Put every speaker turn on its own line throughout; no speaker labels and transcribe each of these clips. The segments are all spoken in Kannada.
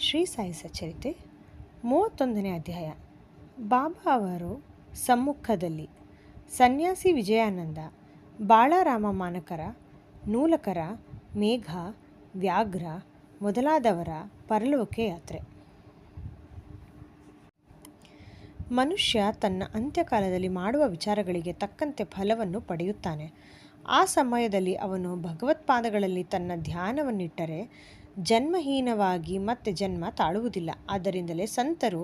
ಶ್ರೀ ಸಾಯಿ ಸಚ್ಚರಿತೆ 31ನೇ ಅಧ್ಯಾಯ. ಬಾಬಾ ಅವರು ಸಮ್ಮುಖದಲ್ಲಿ. ಸನ್ಯಾಸಿ ವಿಜಯಾನಂದ, ಬಾಳರಾಮ ಮಾನಕರ, ನೂಲಕರ, ಮೇಘ, ವ್ಯಾಘ್ರ ಮೊದಲಾದವರ ಪರಲೋಕ ಯಾತ್ರೆ. ಮನುಷ್ಯ ತನ್ನ ಅಂತ್ಯಕಾಲದಲ್ಲಿ ಮಾಡುವ ವಿಚಾರಗಳಿಗೆ ತಕ್ಕಂತೆ ಫಲವನ್ನು ಪಡೆಯುತ್ತಾನೆ. ಆ ಸಮಯದಲ್ಲಿ ಅವನು ಭಗವತ್ಪಾದಗಳಲ್ಲಿ ತನ್ನ ಧ್ಯಾನವನ್ನಿಟ್ಟರೆ ಜನ್ಮಹೀನವಾಗಿ ಮತ್ತೆ ಜನ್ಮ ತಾಳುವುದಿಲ್ಲ. ಆದ್ದರಿಂದಲೇ ಸಂತರು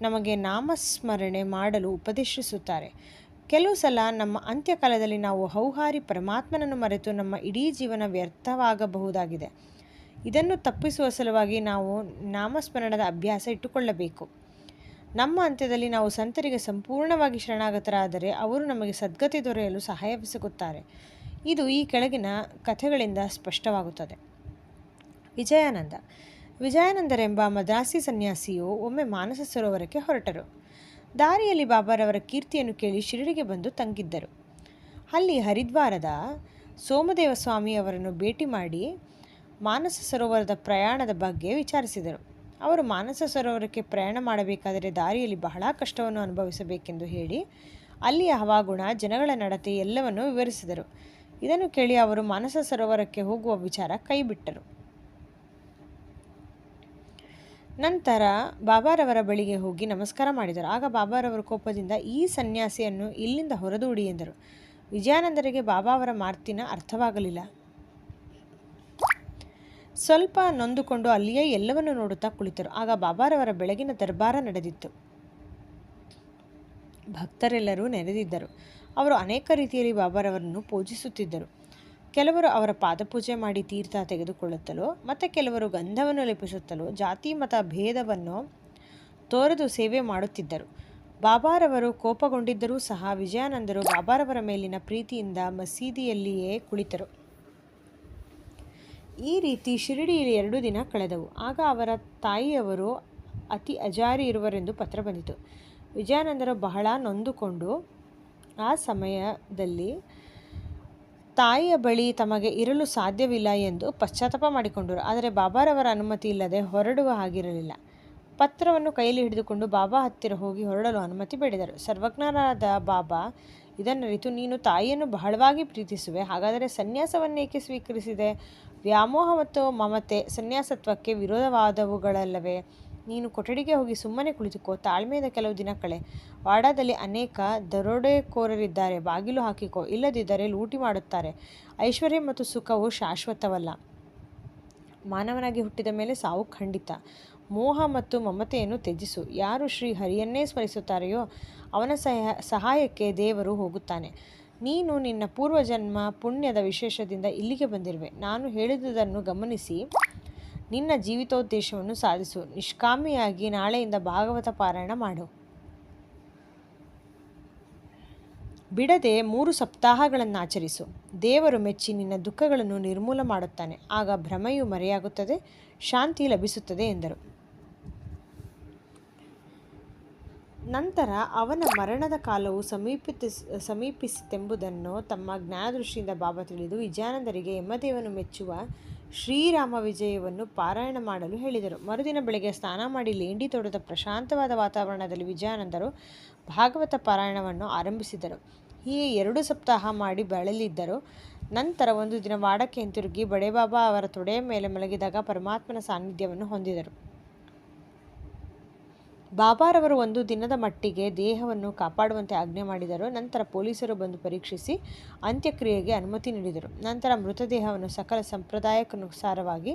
ನಮಗೆ ನಾಮಸ್ಮರಣೆ ಮಾಡಲು ಉಪದೇಶಿಸುತ್ತಾರೆ. ಕೆಲವು ಸಲ ನಮ್ಮ ಅಂತ್ಯಕಾಲದಲ್ಲಿ ನಾವು ಹೌಹಾರಿ ಪರಮಾತ್ಮನನ್ನು ಮರೆತು ನಮ್ಮ ಇಡೀ ಜೀವನ ವ್ಯರ್ಥವಾಗಬಹುದಾಗಿದೆ. ಇದನ್ನು ತಪ್ಪಿಸುವ ಸಲುವಾಗಿ ನಾವು ನಾಮಸ್ಮರಣದ ಅಭ್ಯಾಸ ಇಟ್ಟುಕೊಳ್ಳಬೇಕು. ನಮ್ಮ ಅಂತ್ಯದಲ್ಲಿ ನಾವು ಸಂತರಿಗೆ ಸಂಪೂರ್ಣವಾಗಿ ಶರಣಾಗತರಾದರೆ ಅವರು ನಮಗೆ ಸದ್ಗತಿ ದೊರೆಯಲು ಸಹಾಯವೆಸಗುತ್ತಾರೆ. ಇದು ಈ ಕೆಳಗಿನ ಕಥೆಗಳಿಂದ ಸ್ಪಷ್ಟವಾಗುತ್ತದೆ. ವಿಜಯಾನಂದರೆಂಬ ಮದ್ರಾಸಿ ಸನ್ಯಾಸಿಯು ಒಮ್ಮೆ ಮಾನಸ ಸರೋವರಕ್ಕೆ ಹೊರಟರು. ದಾರಿಯಲ್ಲಿ ಬಾಬಾರವರ ಕೀರ್ತಿಯನ್ನು ಕೇಳಿ ಶಿರಡಿಗೆ ಬಂದು ತಂಗಿದ್ದರು. ಅಲ್ಲಿ ಹರಿದ್ವಾರದ ಸೋಮದೇವ ಸ್ವಾಮಿಯವರನ್ನು ಭೇಟಿ ಮಾಡಿ ಮಾನಸ ಸರೋವರದ ಪ್ರಯಾಣದ ಬಗ್ಗೆ ವಿಚಾರಿಸಿದರು. ಅವರು ಮಾನಸ ಸರೋವರಕ್ಕೆ ಪ್ರಯಾಣ ಮಾಡಬೇಕಾದರೆ ದಾರಿಯಲ್ಲಿ ಬಹಳ ಕಷ್ಟವನ್ನು ಅನುಭವಿಸಬೇಕೆಂದು ಹೇಳಿ ಅಲ್ಲಿಯ ಹವಾಗುಣ, ಜನಗಳ ನಡತೆ ಎಲ್ಲವನ್ನೂ ವಿವರಿಸಿದರು. ಇದನ್ನು ಕೇಳಿ ಅವರು ಮಾನಸ ಸರೋವರಕ್ಕೆ ಹೋಗುವ ವಿಚಾರ ಕೈಬಿಟ್ಟರು. ನಂತರ ಬಾಬಾರವರ ಬಳಿಗೆ ಹೋಗಿ ನಮಸ್ಕಾರ ಮಾಡಿದರು. ಆಗ ಬಾಬಾರವರ ಕೋಪದಿಂದ ಈ ಸನ್ಯಾಸಿಯನ್ನು ಇಲ್ಲಿಂದ ಹೊರದೂಡಿ ಎಂದರು. ವಿಜಯಾನಂದರಿಗೆ ಬಾಬಾ ಅವರ ಮಾತಿನ ಅರ್ಥವಾಗಲಿಲ್ಲ. ಸ್ವಲ್ಪ ನೊಂದುಕೊಂಡು ಅಲ್ಲಿಯೇ ಎಲ್ಲವನ್ನು ನೋಡುತ್ತಾ ಕುಳಿತರು. ಆಗ ಬಾಬಾರವರ ಬೆಳಗಿನ ದರ್ಬಾರ ನಡೆದಿತ್ತು. ಭಕ್ತರೆಲ್ಲರೂ ನೆರೆದಿದ್ದರು. ಅವರು ಅನೇಕ ರೀತಿಯಲ್ಲಿ ಬಾಬಾರವರನ್ನು ಪೂಜಿಸುತ್ತಿದ್ದರು. ಕೆಲವರು ಅವರ ಪಾದಪೂಜೆ ಮಾಡಿ ತೀರ್ಥ ತೆಗೆದುಕೊಳ್ಳುತ್ತಲೋ ಮತ್ತು ಕೆಲವರು ಗಂಧವನ್ನು ಲೇಪಿಸುತ್ತಲೋ ಜಾತಿ ಮತ ಭೇದವನ್ನು ತೋರದು ಸೇವೆ ಮಾಡುತ್ತಿದ್ದರು. ಬಾಬಾರವರು ಕೋಪಗೊಂಡಿದ್ದರೂ ಸಹ ವಿಜಯಾನಂದರು ಬಾಬಾರವರ ಮೇಲಿನ ಪ್ರೀತಿಯಿಂದ ಮಸೀದಿಯಲ್ಲಿಯೇ ಕುಳಿತರು. ಈ ರೀತಿ ಶಿರಡಿಯಲ್ಲಿ 2 ದಿನ ಕಳೆದವು. ಆಗ ಅವರ ತಾಯಿಯವರು ಅತಿ ಅಜಾರಿ ಇರುವರೆಂದು ಪತ್ರ ಬಂದಿತು. ವಿಜಯಾನಂದರು ಬಹಳ ನೊಂದುಕೊಂಡು ಆ ಸಮಯದಲ್ಲಿ ತಾಯಿಯ ಬಳಿ ತಮಗೆ ಇರಲು ಸಾಧ್ಯವಿಲ್ಲ ಎಂದು ಪಶ್ಚಾತ್ತಾಪ ಮಾಡಿಕೊಂಡರು. ಆದರೆ ಬಾಬಾರವರ ಅನುಮತಿ ಇಲ್ಲದೆ ಹೊರಡುವ ಹಾಗಿರಲಿಲ್ಲ. ಪತ್ರವನ್ನು ಕೈಯಲ್ಲಿ ಹಿಡಿದುಕೊಂಡು ಬಾಬಾ ಹತ್ತಿರ ಹೋಗಿ ಹೊರಡಲು ಅನುಮತಿ ಬೇಡಿದರು. ಸರ್ವಜ್ಞರಾದ ಬಾಬಾ ಇದನ್ನರಿತು, ನೀನು ತಾಯಿಯನ್ನು ಬಹಳವಾಗಿ ಪ್ರೀತಿಸುವೆ, ಹಾಗಾದರೆ ಸನ್ಯಾಸವನ್ನೇಕೆ ಸ್ವೀಕರಿಸಿದೆ? ವ್ಯಾಮೋಹ ಮತ್ತು ಮಮತೆ ಸನ್ಯಾಸತ್ವಕ್ಕೆ ವಿರೋಧವಾದವುಗಳಲ್ಲವೇ? ನೀನು ಕೊಠಡಿಗೆ ಹೋಗಿ ಸುಮ್ಮನೆ ಕುಳಿತುಕೋ, ತಾಳ್ಮೆಯಿಂದ ಕೆಲವು ದಿನ ಕಳೆ. ವಾಡಾದಲ್ಲಿ ಅನೇಕ ದರೋಡೆಕೋರರಿದ್ದಾರೆ, ಬಾಗಿಲು ಹಾಕಿಕೋ, ಇಲ್ಲದಿದ್ದರೆ ಲೂಟಿ ಮಾಡುತ್ತಾರೆ. ಐಶ್ವರ್ಯ ಮತ್ತು ಸುಖವು ಶಾಶ್ವತವಲ್ಲ. ಮಾನವನಾಗಿ ಹುಟ್ಟಿದ ಮೇಲೆ ಸಾವು ಖಂಡಿತ. ಮೋಹ ಮತ್ತು ಮಮತೆಯನ್ನು ತ್ಯಜಿಸು. ಯಾರು ಶ್ರೀ ಹರಿಯನ್ನೇ ಸ್ಮರಿಸುತ್ತಾರೆಯೋ ಅವನ ಸಹಾಯಕ್ಕೆ ದೇವರು ಹೋಗುತ್ತಾನೆ. ನೀನು ನಿನ್ನ ಪೂರ್ವಜನ್ಮ ಪುಣ್ಯದ ವಿಶೇಷದಿಂದ ಇಲ್ಲಿಗೆ ಬಂದಿರುವೆ. ನಾನು ಹೇಳಿದುದನ್ನು ಗಮನಿಸಿ ನಿನ್ನ ಜೀವಿತೋದ್ದೇಶವನ್ನು ಸಾಧಿಸು. ನಿಷ್ಕಾಮಿಯಾಗಿ ನಾಳೆಯಿಂದ ಭಾಗವತ ಪಾರಾಯಣ ಮಾಡು. ಬಿಡದೆ 3 ಸಪ್ತಾಹಗಳನ್ನು ಆಚರಿಸು. ದೇವರು ಮೆಚ್ಚಿ ನಿನ್ನ ದುಃಖಗಳನ್ನು ನಿರ್ಮೂಲ ಮಾಡುತ್ತಾನೆ. ಆಗ ಭ್ರಮೆಯು ಮರೆಯಾಗುತ್ತದೆ, ಶಾಂತಿ ಲಭಿಸುತ್ತದೆ ಎಂದರು. ನಂತರ ಅವನ ಮರಣದ ಕಾಲವು ಸಮೀಪಿಸಿತೆಂಬುದನ್ನು ತಮ್ಮ ಜ್ಞಾನದೃಷ್ಟಿಯಿಂದ ಬಾಬಾ ತಿಳಿದು ವಿಜಯಾನಂದರಿಗೆ ಯಮದೇವನು ಮೆಚ್ಚುವ ಶ್ರೀರಾಮ ವಿಜಯವನ್ನು ಪಾರಾಯಣ ಮಾಡಲು ಹೇಳಿದರು. ಮರುದಿನ ಬೆಳಗ್ಗೆ ಸ್ನಾನ ಮಾಡಿ ಲೇಂಡಿ ತೋಟದ ಪ್ರಶಾಂತವಾದ ವಾತಾವರಣದಲ್ಲಿ ವಿಜಯಾನಂದರು ಭಾಗವತ ಪಾರಾಯಣವನ್ನು ಆರಂಭಿಸಿದರು. ಹೀಗೆ 2 ಸಪ್ತಾಹ ಮಾಡಿ ಬಳಲಿದ್ದರು. ನಂತರ ಒಂದು ದಿನ ವಾಡಕ್ಕೆ ಹಿಂತಿರುಗಿ ಬಡೇಬಾಬಾ ಅವರ ತೊಡೆಯ ಮೇಲೆ ಮಲಗಿದಾಗ ಪರಮಾತ್ಮನ ಸಾನ್ನಿಧ್ಯವನ್ನು ಹೊಂದಿದರು. ಬಾಬಾರವರು 1 ದಿನದ ಮಟ್ಟಿಗೆ ದೇಹವನ್ನು ಕಾಪಾಡುವಂತೆ ಆಜ್ಞೆ ಮಾಡಿದರು. ನಂತರ ಪೊಲೀಸರು ಬಂದು ಪರೀಕ್ಷಿಸಿ ಅಂತ್ಯಕ್ರಿಯೆಗೆ ಅನುಮತಿ ನೀಡಿದರು. ನಂತರ ಮೃತದೇಹವನ್ನು ಸಕಲ ಸಂಪ್ರದಾಯಕ್ಕನುಸಾರವಾಗಿ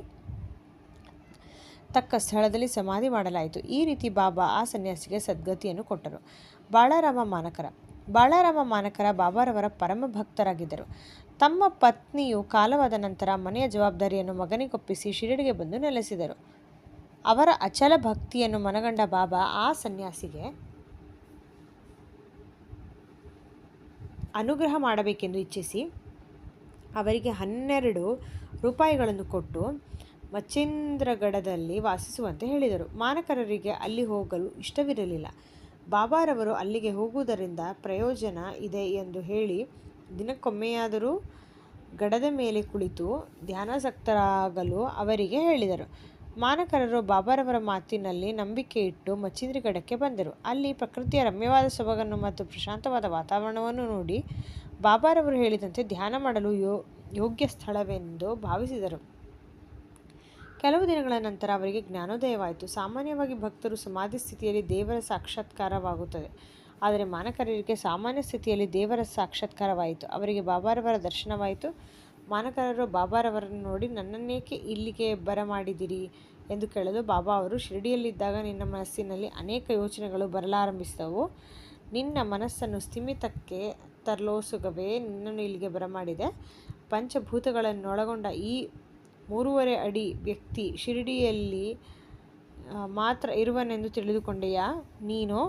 ತಕ್ಕ ಸ್ಥಳದಲ್ಲಿ ಸಮಾಧಿ ಮಾಡಲಾಯಿತು. ಈ ರೀತಿ ಬಾಬಾ ಆ ಸನ್ಯಾಸಿಗೆ ಸದ್ಗತಿಯನ್ನು ಕೊಟ್ಟರು. ಬಾಳರಾಮ ಮಾನಕರ ಬಾಬಾರವರ ಪರಮ ಭಕ್ತರಾಗಿದ್ದರು. ತಮ್ಮ ಪತ್ನಿಯು ಕಾಲವಾದ ನಂತರ ಮನೆಯ ಜವಾಬ್ದಾರಿಯನ್ನು ಮಗನಿಗೊಪ್ಪಿಸಿ ಶಿರಡಿಗೆ ಬಂದು ನೆಲೆಸಿದರು. ಅವರ ಅಚಲ ಭಕ್ತಿಯನ್ನು ಮನಗಂಡ ಬಾಬಾ ಆ ಸನ್ಯಾಸಿಗೆ ಅನುಗ್ರಹ ಮಾಡಬೇಕೆಂದು ಇಚ್ಛಿಸಿ ಅವರಿಗೆ 12 ರೂಪಾಯಿಗಳನ್ನು ಕೊಟ್ಟು ಮಚ್ಚೇಂದ್ರಗಢದಲ್ಲಿ ವಾಸಿಸುವಂತೆ ಹೇಳಿದರು. ಮಾನಕರರಿಗೆ ಅಲ್ಲಿ ಹೋಗಲು ಇಷ್ಟವಿರಲಿಲ್ಲ. ಬಾಬಾರವರು ಅಲ್ಲಿಗೆ ಹೋಗುವುದರಿಂದ ಪ್ರಯೋಜನ ಇದೆ ಎಂದು ಹೇಳಿ ದಿನಕ್ಕೊಮ್ಮೆಯಾದರೂ ಗಡದ ಮೇಲೆ ಕುಳಿತು ಧ್ಯಾನಾಸಕ್ತರಾಗಲು ಅವರಿಗೆ ಹೇಳಿದರು. ಮಾನಕರರು ಬಾಬಾರವರ ಮಾತಿನಲ್ಲಿ ನಂಬಿಕೆ ಇಟ್ಟು ಮಚ್ಚಿಂದ್ರಗಢಕ್ಕೆ ಬಂದರು. ಅಲ್ಲಿ ಪ್ರಕೃತಿಯ ರಮ್ಯವಾದ ಸೊಬಗನ್ನು ಮತ್ತು ಪ್ರಶಾಂತವಾದ ವಾತಾವರಣವನ್ನು ನೋಡಿ ಬಾಬಾರವರು ಹೇಳಿದಂತೆ ಧ್ಯಾನ ಮಾಡಲು ಯೋಗ್ಯ ಸ್ಥಳವೆಂದು ಭಾವಿಸಿದರು. ಕೆಲವು ದಿನಗಳ ನಂತರ ಅವರಿಗೆ ಜ್ಞಾನೋದಯವಾಯಿತು. ಸಾಮಾನ್ಯವಾಗಿ ಭಕ್ತರು ಸಮಾಧಿ ಸ್ಥಿತಿಯಲ್ಲಿ ದೇವರ ಸಾಕ್ಷಾತ್ಕಾರವಾಗುತ್ತದೆ. ಆದರೆ ಮಾನಕರರಿಗೆ ಸಾಮಾನ್ಯ ಸ್ಥಿತಿಯಲ್ಲಿ ದೇವರ ಸಾಕ್ಷಾತ್ಕಾರವಾಯಿತು. ಅವರಿಗೆ ಬಾಬಾರವರ ದರ್ಶನವಾಯಿತು. ಮಾನಕರರು ಬಾಬಾರವರನ್ನು ನೋಡಿ, ನನ್ನನ್ನೇಕೆ ಇಲ್ಲಿಗೆ ಬರಮಾಡಿದಿರಿ ಎಂದು ಕೇಳಲು ಬಾಬಾ ಅವರು, ಶಿರಡಿಯಲ್ಲಿದ್ದಾಗ ನಿನ್ನ ಮನಸ್ಸಿನಲ್ಲಿ ಅನೇಕ ಯೋಚನೆಗಳು ಬರಲಾರಂಭಿಸಿದವು. ನಿನ್ನ ಮನಸ್ಸನ್ನು ಸ್ಥಿಮಿತಕ್ಕೆ ತರಲೋಸುಗವೇ ನಿನ್ನನ್ನು ಇಲ್ಲಿಗೆ ಬರಮಾಡಿದೆ. ಪಂಚಭೂತಗಳನ್ನೊಳಗೊಂಡ ಈ 3.5 ಅಡಿ ವ್ಯಕ್ತಿ ಶಿರಡಿಯಲ್ಲಿ ಮಾತ್ರ ಇರುವನೆಂದು ತಿಳಿದುಕೊಂಡೆಯಾ? ನೀನು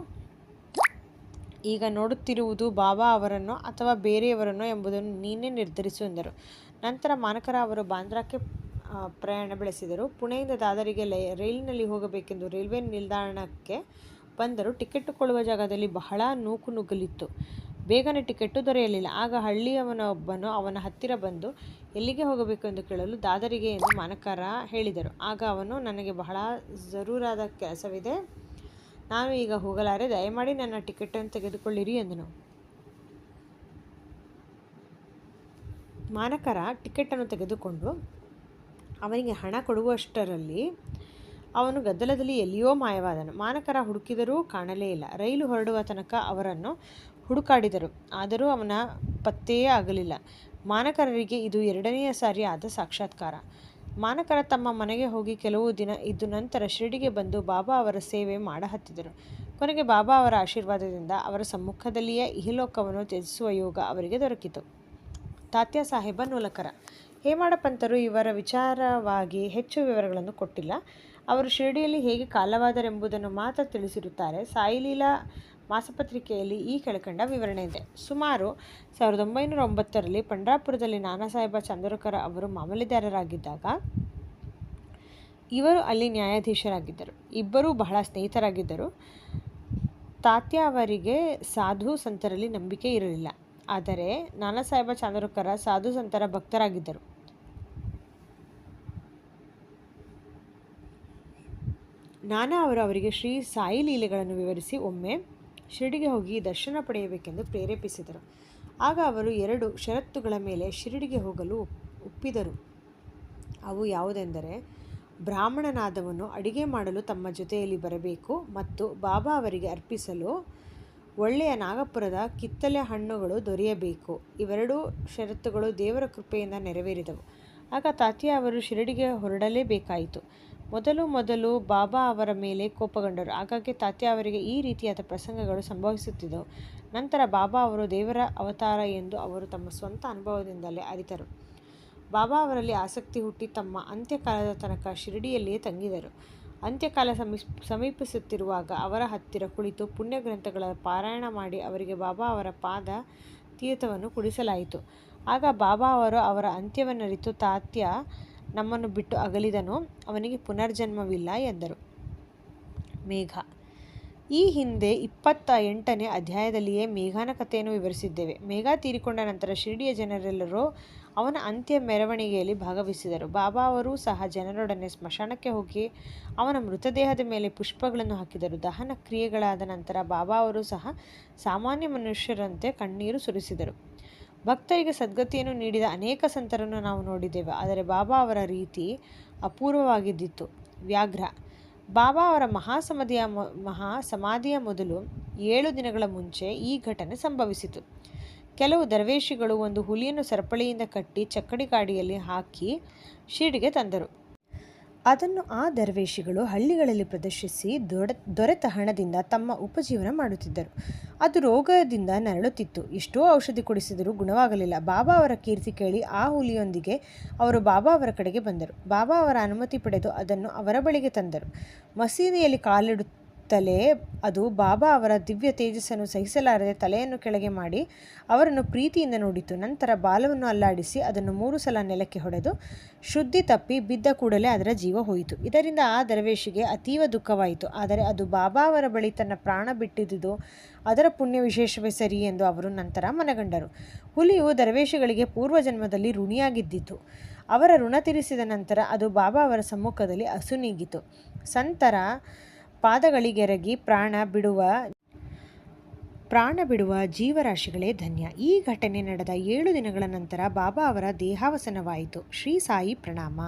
ಈಗ ನೋಡುತ್ತಿರುವುದು ಬಾಬಾ ಅವರನ್ನೋ ಅಥವಾ ಬೇರೆಯವರನ್ನೋ ಎಂಬುದನ್ನು ನೀನೇ ನಿರ್ಧರಿಸು ಎಂದರು. ನಂತರ ಮಾನಕರ ಅವರು ಬಾಂದ್ರಾಕ್ಕೆ ಪ್ರಯಾಣ ಬೆಳೆಸಿದರು. ಪುಣೆಯಿಂದ ದಾದರಿಗೆ ರೈಲಿನಲ್ಲಿ ಹೋಗಬೇಕೆಂದು ರೈಲ್ವೆ ನಿಲ್ದಾಣಕ್ಕೆ ಬಂದರು. ಟಿಕೆಟ್ ಕೊಳ್ಳುವ ಜಾಗದಲ್ಲಿ ಬಹಳ ನೂಕುನುಗ್ಗಲಿತ್ತು. ಬೇಗನೆ ಟಿಕೆಟ್ಟು ದೊರೆಯಲಿಲ್ಲ. ಆಗ ಹಳ್ಳಿಯವನೊಬ್ಬನು ಅವನ ಹತ್ತಿರ ಬಂದು ಎಲ್ಲಿಗೆ ಹೋಗಬೇಕು ಎಂದು ಕೇಳಲು ದಾದರಿಗೆ ಎಂದು ಮಾನಕರ ಹೇಳಿದರು. ಆಗ ಅವನು, ನನಗೆ ಬಹಳ ಜರೂರಾದ ಕೆಲಸವಿದೆ, ನಾನು ಈಗ ಹೋಗಲಾರೆ, ದಯಮಾಡಿ ನನ್ನ ಟಿಕೆಟನ್ನು ತೆಗೆದುಕೊಳ್ಳಿರಿ ಎಂದನು. ಮಾನಕರ ಟಿಕೆಟನ್ನು ತೆಗೆದುಕೊಂಡು ಅವನಿಗೆ ಹಣ ಕೊಡುವಷ್ಟರಲ್ಲಿ ಅವನು ಗದ್ದಲದಲ್ಲಿ ಎಲ್ಲಿಯೋ ಮಾಯವಾದನು. ಮಾನಕರ ಹುಡುಕಿದರೂ ಕಾಣಲೇ ಇಲ್ಲ. ರೈಲು ಹೊರಡುವ ತನಕ ಅವರನ್ನು ಹುಡುಕಾಡಿದರು, ಆದರೂ ಅವನ ಪತ್ತೆಯೇ ಆಗಲಿಲ್ಲ. ಮಾನಕರರಿಗೆ ಇದು 2ನೆಯ ಸಾರಿ ಆದ ಸಾಕ್ಷಾತ್ಕಾರ. ಮಾನಕರ ತಮ್ಮ ಮನೆಗೆ ಹೋಗಿ ಕೆಲವು ದಿನ ಇದ್ದು ನಂತರ ಶಿರಡಿಗೆ ಬಂದು ಬಾಬಾ ಅವರ ಸೇವೆ ಮಾಡಹತ್ತಿದರು. ಕೊನೆಗೆ ಬಾಬಾ ಅವರ ಆಶೀರ್ವಾದದಿಂದ ಅವರ ಸಮ್ಮುಖದಲ್ಲಿಯೇ ಇಹಲೋಕವನ್ನು ತ್ಯಜಿಸುವ ಯೋಗ ಅವರಿಗೆ ದೊರಕಿತು. ತಾತ್ಯಾ ಸಾಹೇಬ ನೂಲಕರ. ಹೇಮಾಡ ಪಂತರು ಇವರ ವಿಚಾರವಾಗಿ ಹೆಚ್ಚು ವಿವರಗಳನ್ನು ಕೊಟ್ಟಿಲ್ಲ. ಅವರು ಶಿರಡಿಯಲ್ಲಿ ಹೇಗೆ ಕಾಲವಾದರೆಂಬುದನ್ನು ಮಾತ್ರ ತಿಳಿಸಿರುತ್ತಾರೆ. ಸಾಯಿಲೀಲಾ ಮಾಸಪತ್ರಿಕೆಯಲ್ಲಿ ಈ ಕೆಳಕಂಡ ವಿವರಣೆ ಇದೆ. ಸುಮಾರು 1909ರಲ್ಲಿ ಪಂಢರಾಪುರದಲ್ಲಿ ನಾನಾಸಾಹೇಬ ಚಾಂದೋರ್ಕರ ಅವರು ಮಾಮಲೆದಾರರಾಗಿದ್ದಾಗ ಇವರು ಅಲ್ಲಿ ನ್ಯಾಯಾಧೀಶರಾಗಿದ್ದರು. ಇಬ್ಬರೂ ಬಹಳ ಸ್ನೇಹಿತರಾಗಿದ್ದರು. ತಾತ್ಯಾ ಅವರಿಗೆ ಸಾಧು ಸಂತರಲ್ಲಿ ನಂಬಿಕೆ ಇರಲಿಲ್ಲ. ಆದರೆ ನಾನಾಸಾಹೇಬ ಚಾಂದೋರ್ಕರ ಸಾಧು ಸಂತರ ಭಕ್ತರಾಗಿದ್ದರು. ನಾನಾ ಅವರು ಅವರಿಗೆ ಶ್ರೀ ಸಾಯಿ ಲೀಲೆಗಳನ್ನು ವಿವರಿಸಿ ಒಮ್ಮೆ ಶಿರಡಿಗೆ ಹೋಗಿ ದರ್ಶನ ಪಡೆಯಬೇಕೆಂದು ಪ್ರೇರೇಪಿಸಿದರು. ಆಗ ಅವರು 2 ಷರತ್ತುಗಳ ಮೇಲೆ ಶಿರಡಿಗೆ ಹೋಗಲು ಒಪ್ಪಿದರು. ಅವು ಯಾವುದೆಂದರೆ, ಬ್ರಾಹ್ಮಣನಾದವನು ಅಡಿಗೆ ಮಾಡಲು ತಮ್ಮ ಜೊತೆಯಲ್ಲಿ ಬರಬೇಕು ಮತ್ತು ಬಾಬಾ ಅವರಿಗೆ ಅರ್ಪಿಸಲು ಒಳ್ಳೆಯ ನಾಗಪುರದ ಕಿತ್ತಲೆ ಹಣ್ಣುಗಳು ದೊರೆಯಬೇಕು. ಇವೆರಡೂ ಷರತ್ತುಗಳು ದೇವರ ಕೃಪೆಯಿಂದ ನೆರವೇರಿದವು. ಆಗ ತಾತ್ಯಾ ಅವರು ಶಿರಡಿಗೆ ಹೊರಡಲೇಬೇಕಾಯಿತು. ಮೊದಲು ಬಾಬಾ ಅವರ ಮೇಲೆ ಕೋಪಗೊಂಡರು. ಆಗಾಗ್ಗೆ ತಾತ್ಯಾ ಅವರಿಗೆ ಈ ರೀತಿಯಾದ ಪ್ರಸಂಗಗಳು ಸಂಭವಿಸುತ್ತಿದ್ದವು. ನಂತರ ಬಾಬಾ ಅವರು ದೇವರ ಅವತಾರ ಎಂದು ಅವರು ತಮ್ಮ ಸ್ವಂತ ಅನುಭವದಿಂದಲೇ ಅರಿತರು. ಬಾಬಾ ಅವರಲ್ಲಿ ಆಸಕ್ತಿ ಹುಟ್ಟಿ ತಮ್ಮ ಅಂತ್ಯಕಾಲದ ತನಕ ಶಿರಡಿಯಲ್ಲಿಯೇ ತಂಗಿದರು. ಅಂತ್ಯಕಾಲ ಸಮೀಪಿಸುತ್ತಿರುವಾಗ ಅವರ ಹತ್ತಿರ ಕುಳಿತು ಪುಣ್ಯ ಗ್ರಂಥಗಳ ಪಾರಾಯಣ ಮಾಡಿ ಅವರಿಗೆ ಬಾಬಾ ಅವರ ಪಾದ ತೀರ್ಥವನ್ನು ಕುಡಿಸಲಾಯಿತು. ಆಗ ಬಾಬಾ ಅವರು ಅವರ ಅಂತ್ಯವನ್ನರಿತು, ತಾತ್ಯಾ ನಮ್ಮನ್ನು ಬಿಟ್ಟು ಅಗಲಿದನು, ಅವನಿಗೆ ಪುನರ್ಜನ್ಮವಿಲ್ಲ ಎಂದರು. ಮೇಘ. ಈ ಹಿಂದೆ 28ನೇ ಅಧ್ಯಾಯದಲ್ಲಿಯೇ ಮೇಘನ ಕಥೆಯನ್ನು ವಿವರಿಸಿದ್ದೇವೆ. ಮೇಘ ತೀರಿಕೊಂಡ ನಂತರ ಶಿರಡಿಯ ಜನರೆಲ್ಲರೂ ಅವನ ಅಂತ್ಯ ಮೆರವಣಿಗೆಯಲ್ಲಿ ಭಾಗವಹಿಸಿದರು. ಬಾಬಾ ಅವರೂ ಸಹ ಜನರೊಡನೆ ಸ್ಮಶಾನಕ್ಕೆ ಹೋಗಿ ಅವನ ಮೃತದೇಹದ ಮೇಲೆ ಪುಷ್ಪಗಳನ್ನು ಹಾಕಿದರು. ದಹನ ಕ್ರಿಯೆಗಳಾದ ನಂತರ ಬಾಬಾ ಅವರು ಸಹ ಸಾಮಾನ್ಯ ಮನುಷ್ಯರಂತೆ ಕಣ್ಣೀರು ಸುರಿಸಿದರು. ಭಕ್ತರಿಗೆ ಸದ್ಗತಿಯನ್ನು ನೀಡಿದ ಅನೇಕ ಸಂತರನ್ನು ನಾವು ನೋಡಿದ್ದೇವೆ. ಆದರೆ ಬಾಬಾ ಅವರ ರೀತಿ ಅಪೂರ್ವವಾಗಿದ್ದಿತು. ವ್ಯಾಘ್ರ. ಬಾಬಾ ಅವರ ಮಹಾಸಮಾಧಿಯ ಮೊದಲು 7 ದಿನಗಳ ಮುಂಚೆ ಈ ಘಟನೆ ಸಂಭವಿಸಿತು. ಕೆಲವು ದರ್ವೇಶಿಗಳು ಒಂದು ಹುಲಿಯನ್ನು ಸರಪಳಿಯಿಂದ ಕಟ್ಟಿ ಚಕ್ಕಡಿ ಗಾಡಿಯಲ್ಲಿ ಹಾಕಿ ಶಿರಡಿಗೆ ತಂದರು. ಅದನ್ನು ಆ ದರ್ವೇಶಿಗಳು ಹಳ್ಳಿಗಳಲ್ಲಿ ಪ್ರದರ್ಶಿಸಿ ದೊರೆತ ಹಣದಿಂದ ತಮ್ಮ ಉಪಜೀವನ ಮಾಡುತ್ತಿದ್ದರು. ಅದು ರೋಗದಿಂದ ನರಳುತ್ತಿತ್ತು. ಎಷ್ಟೋ ಔಷಧಿ ಕೊಡಿಸಿದರೂ ಗುಣವಾಗಲಿಲ್ಲ. ಬಾಬಾ ಅವರ ಕೀರ್ತಿ ಕೇಳಿ ಆ ಹುಲಿಯೊಂದಿಗೆ ಅವರು ಬಾಬಾ ಅವರ ಕಡೆಗೆ ಬಂದರು. ಬಾಬಾ ಅವರ ಅನುಮತಿ ಪಡೆದು ಅದನ್ನು ಅವರ ಬಳಿಗೆ ತಂದರು. ಮಸೀದಿಯಲ್ಲಿ ಕಾಲಿಡುತ್ತಲೇ ಅದು ಬಾಬಾ ಅವರ ದಿವ್ಯ ತೇಜಸ್ಸನ್ನು ಸಹಿಸಲಾರದೆ ತಲೆಯನ್ನು ಕೆಳಗೆ ಮಾಡಿ ಅವರನ್ನು ಪ್ರೀತಿಯಿಂದ ನೋಡಿತು. ನಂತರ ಬಾಲವನ್ನು ಅಲ್ಲಾಡಿಸಿ ಅದನ್ನು 3 ಸಲ ನೆಲಕ್ಕೆ ಹೊಡೆದು ಶುದ್ಧಿ ತಪ್ಪಿ ಬಿದ್ದ ಕೂಡಲೇ ಅದರ ಜೀವ ಹೋಯಿತು. ಇದರಿಂದ ಆ ದರ್ವೇಶಿಗೆ ಅತೀವ ದುಃಖವಾಯಿತು. ಆದರೆ ಅದು ಬಾಬಾ ಅವರ ಬಳಿ ತನ್ನ ಪ್ರಾಣ ಬಿಟ್ಟಿದ್ದುದು ಅದರ ಪುಣ್ಯ ವಿಶೇಷವೇ ಸರಿ ಎಂದು ಅವರು ನಂತರ ಮನಗಂಡರು. ಹುಲಿಯು ದರ್ವೇಶಿಗಳಿಗೆ ಪೂರ್ವಜನ್ಮದಲ್ಲಿ ಋಣಿಯಾಗಿದ್ದಿತು. ಅವರ ಋಣ ತೀರಿಸಿದ ನಂತರ ಅದು ಬಾಬಾ ಅವರ ಸಮ್ಮುಖದಲ್ಲಿ ಅಸುನೀಗಿತು. ಸಂತರ ಪಾದಗಳಿಗೆರಗಿ ಪ್ರಾಣ ಬಿಡುವ ಜೀವರಾಶಿಗಳೇ ಧನ್ಯ. ಈ ಘಟನೆ ನಡೆದ 7 ದಿನಗಳ ನಂತರ ಬಾಬಾ ಅವರ ದೇಹಾವಸಾನವಾಯಿತು. ಶ್ರೀ ಸಾಯಿ ಪ್ರಣಾಮ.